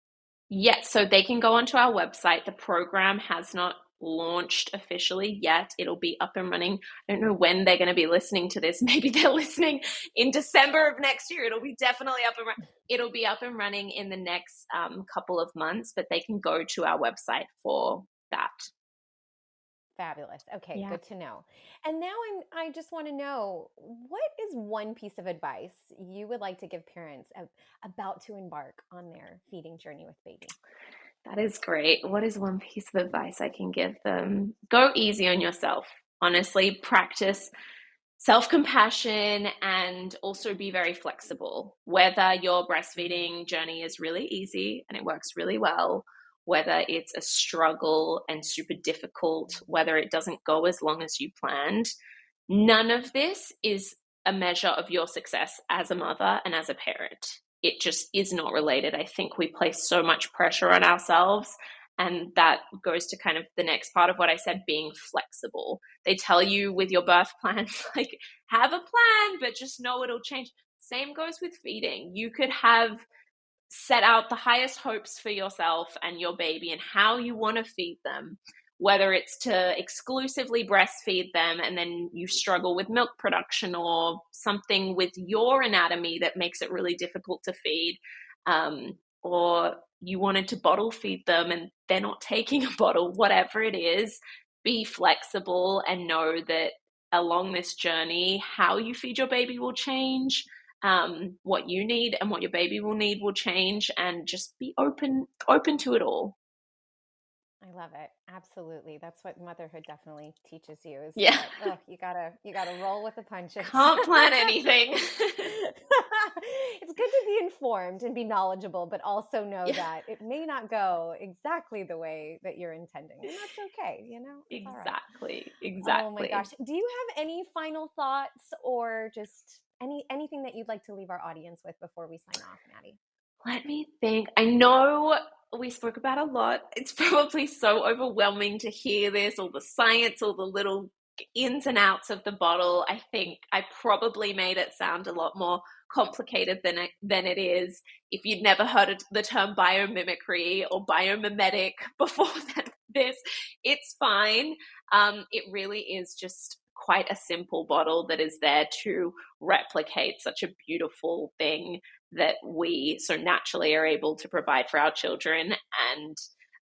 Yes, so they can go onto our website. The program has not launched officially yet. It'll be up and running. I don't know when they're going to be listening to this. Maybe they're listening in December of next year. It'll be definitely up and it'll be up and running in the next couple of months, but they can go to our website for that. Fabulous. Okay, Yeah. good to know. And now I just want to know, what is one piece of advice you would like to give parents about to embark on their feeding journey with baby? That is great. What is one piece of advice I can give them? Go easy on yourself. Honestly, practice self compassion and also be very flexible. Whether your Mhm. breastfeeding journey is really easy and it works really well, whether it's a struggle and super difficult, whether it doesn't go as long as you planned, none of this is a measure of your success as a mother and as a parent. It just is not related. I think we place so much pressure on ourselves. And that goes to kind of the next part of what I said, being flexible. They tell you with your birth plan, like, have a plan, but just know it'll change. Same goes with feeding. You could have set out the highest hopes for yourself and your baby and how you want to feed them, whether it's to exclusively breastfeed them and then you struggle with milk production or something with your anatomy that makes it really difficult to feed, or you wanted to bottle feed them and they're not taking a bottle, whatever it is, be flexible and know that along this journey, how you feed your baby will change. What you need and what your baby will need will change, and just be open to it all. I love it. Absolutely. That's what motherhood definitely teaches you, is Yeah. that, oh, you gotta roll with the punches. Can't plan anything. It's good to be informed and be knowledgeable, but also know Yeah, that it may not go exactly the way that you're intending. And that's okay, it's all right. exactly, Oh my exactly. gosh. Do you have any final thoughts, or just anything that you'd like to leave our audience with before we sign off, Maddie? Let me think. I know we spoke about a lot. It's probably so overwhelming to hear this, all the science, all the little ins and outs of the bottle. I think I probably made it sound a lot more complicated than it is. If you'd never heard of the term biomimicry or biomimetic before this, it's fine. It really is just quite a simple bottle that is there to replicate such a beautiful thing that we so naturally are able to provide for our children.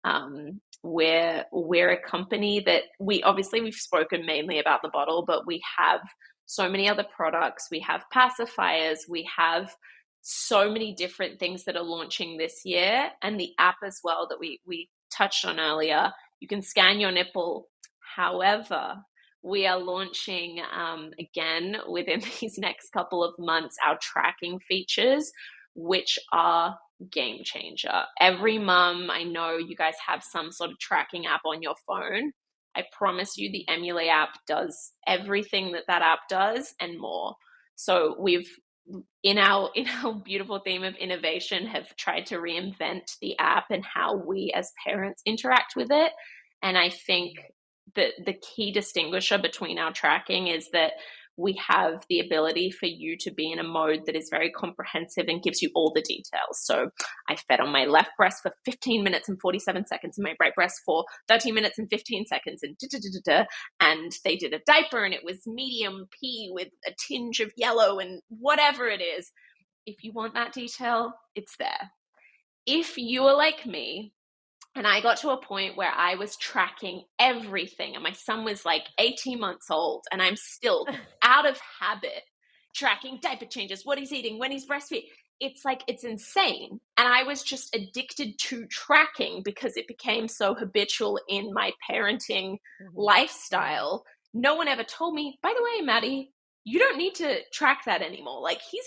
And we're a company that we've spoken mainly about the bottle, but we have so many other products. We have pacifiers. We have so many different things that are launching this year, and the app as well that we touched on earlier. You can scan your nipple. However, we are launching again within these next couple of months our tracking features, which are game changer. Every mum, I know you guys have some sort of tracking app on your phone. I promise you the Emulate app does everything that that app does and more. So we've in our beautiful theme of innovation have tried to reinvent the app and how we as parents interact with it. And I think that the key distinguisher between our tracking is that we have the ability for you to be in a mode that is very comprehensive and gives you all the details. So I fed on my left breast for 15 minutes and 47 seconds and my right breast for 13 minutes and 15 seconds and and they did a diaper and it was medium P with a tinge of yellow and whatever it is. If you want that detail, it's there. If you are like me, and I got to a point where I was tracking everything, and my son was like 18 months old, and I'm still out of habit tracking diaper changes, what he's eating, when he's breastfeeding. It's like, it's insane. And I was just addicted to tracking because it became so habitual in my parenting Mhm. Yeah. lifestyle. No one ever told me, by the way, Maddie, you don't need to track that anymore. Like he's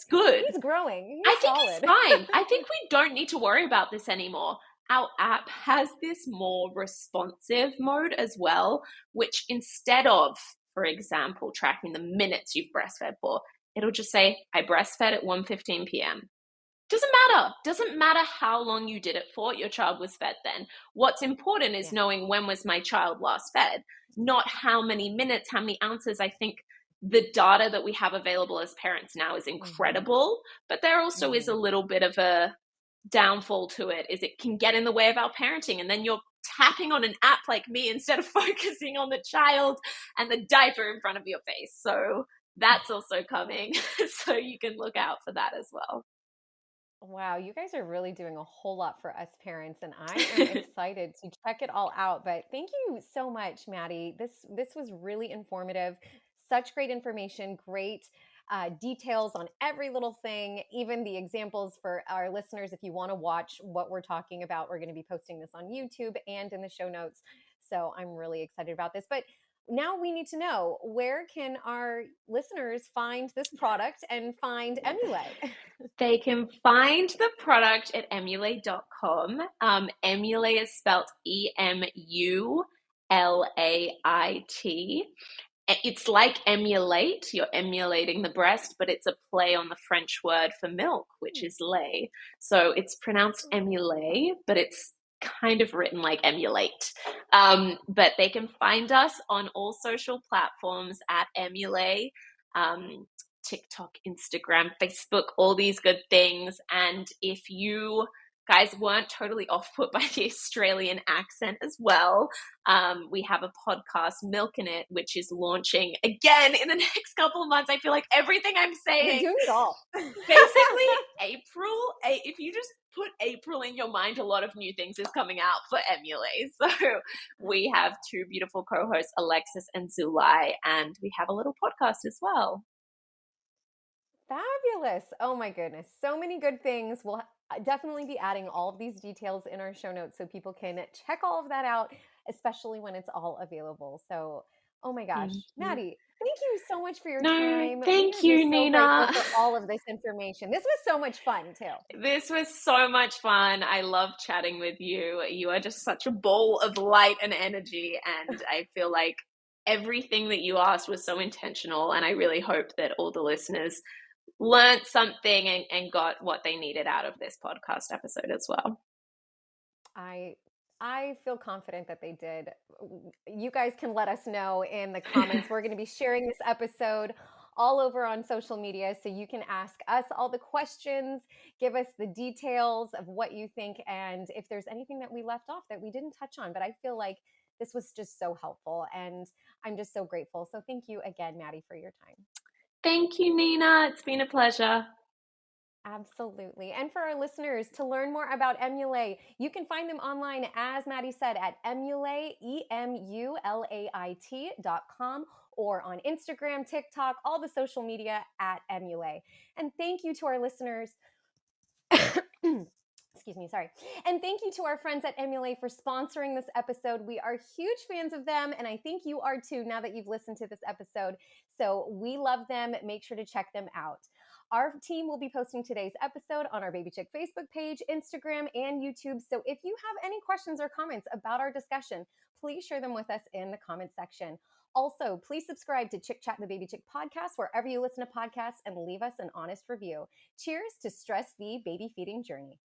good. He's growing. I He's think he's solid. fine. I think we don't need to worry about this anymore. Our app has this more responsive mode as well, which instead of, for example, tracking the minutes you've breastfed for, it'll just say, I breastfed at 1:15 p.m. Doesn't matter. Doesn't matter how long you did it for. Your child was fed then. What's important is Yeah. knowing when was my child last fed, not how many minutes, how many ounces. I think the data that we have available as parents now is Hmm. incredible, but there also is a Hmm. little bit of a downfall to it, is it can get in the way of our parenting, and then you're tapping on an app like me instead of focusing on the child and the diaper in front of your face. So that's also coming. So you can look out for that as well. Wow, you guys are really doing a whole lot for us parents, and I am excited to check it all out. But thank you so much, Maddie. This was really informative. Such great information, great details on every little thing, even the examples for our listeners. If you want to watch what we're talking about, we're going to be posting this on YouTube and in the show notes. So I'm really excited about this. But now we need to know, where can our listeners find this product and find Emulate? They can find the product at emulate.com. Emulate is spelled Emulait. It's like emulate, you're emulating the breast, but it's a play on the French word for milk, which is lait. So it's pronounced emulate, but it's kind of written like emulate. But they can find us on all social platforms at emulate. Um, TikTok, Instagram, Facebook, all these good things. And if you guys weren't totally off put by the Australian accent as well, we have a podcast, Milking It, which is launching again in the next couple of months. I feel like everything I'm You're saying, doing it all. basically, April, if you just put April in your mind, a lot of new things is coming out for Emulate. So we have two beautiful co-hosts, Alexis and Zulai, and we have a little podcast as well. Fabulous. Oh my goodness. So many good things. We'll definitely be adding all of these details in our show notes so people can check all of that out, especially when it's all available. So, oh my gosh. Thank you. Maddie, thank you so much for your No, time. We thank are you, just so grateful Nina. for all of this information. This was so much fun, too. This was so much fun. I love chatting with you. You are just such a ball of light and energy. And I feel like everything that you asked was so intentional. And I really hope that all the listeners learned something and got what they needed out of this podcast episode as well. I I feel confident that they did. You guys can let us know in the comments. We're going to be sharing this episode all over on social media, so you can ask us all the questions, give us the details of what you think, and if there's anything that we left off that we didn't touch on. But I feel like this was just so helpful, and I'm just so grateful. So thank you again, Maddie, for your time. Thank you, Nina. It's been a pleasure. Absolutely. And for our listeners, to learn more about Emulate, you can find them online, as Maddie said, at Emulait, EMULAIT.com, or on Instagram, TikTok, all the social media at Emulate. And thank you to our listeners. Excuse me, sorry. And thank you to our friends at Emulate for sponsoring this episode. We are huge fans of them, and I think you are too now that you've listened to this episode. So we love them. Make sure to check them out. Our team will be posting today's episode on our Baby Chick Facebook page, Instagram, and YouTube. So if you have any questions or comments about our discussion, please share them with us in the comment section. Also, please subscribe to Chick Chat the Baby Chick podcast wherever you listen to podcasts and leave us an honest review. Cheers to stress-free baby feeding journey.